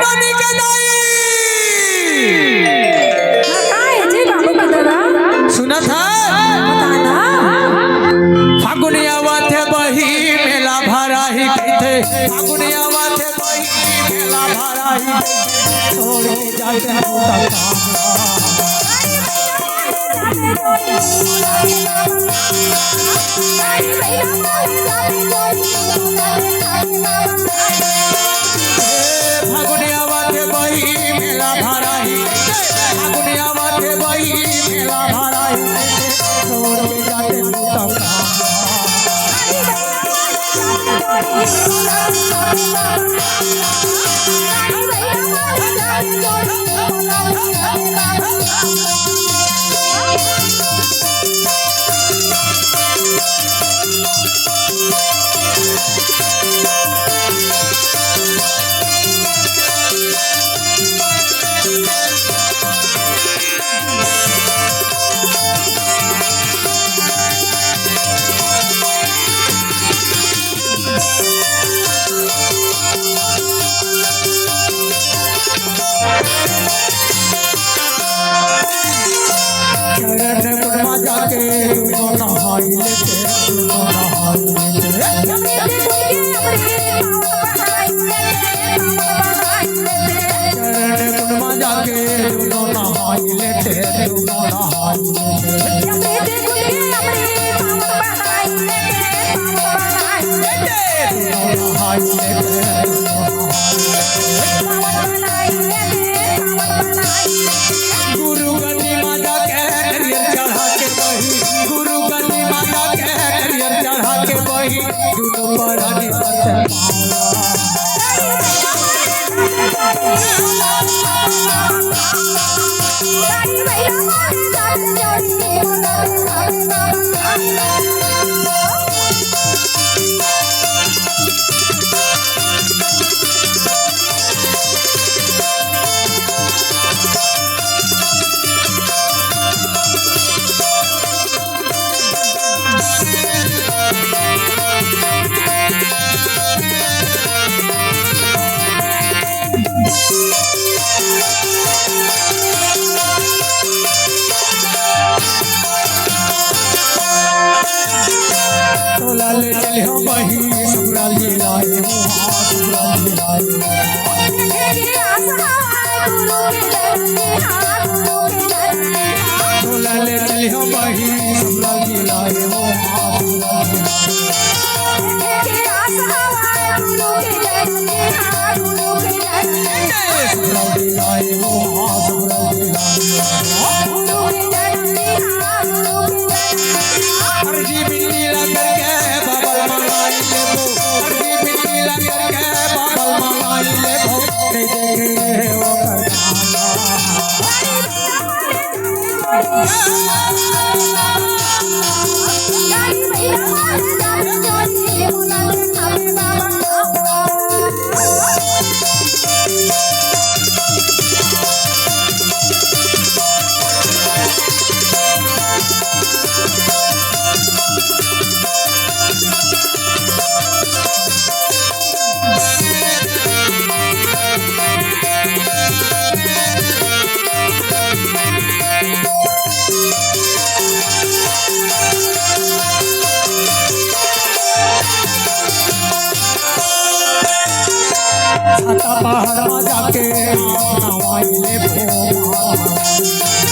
बनी के जाई काय जे बाबू बदला सुना था फागुनिया वाथे बही मेला भराही थे फागुनिया वाथे बही मेला भराही छोड़ के जाते फागुनिया वाथे बही मेला भराही फागुनिया वाथे बही मेला भराही छोड़ के जाते जाके नहाई लेते नहाई जाके नहाई लेते गुरु गति माता के चढ़ा के बही गुरु गति माता के चढ़ा के बही दुनो पर आदि ले चले हो बही सुब्राल जी लाए सुब्राल जी लाए ले चले हो बही सुब्राल जी लाए सुब्राल जी लाए सुब्राल जी अर्जी बिल्ली लगा के बाबल मंगाई ले भो अर्जी बिल्ली लगा के बाबल मंगाई ले भो नहीं देखे वो छाता पहाड़ में जाके नवाई ले भो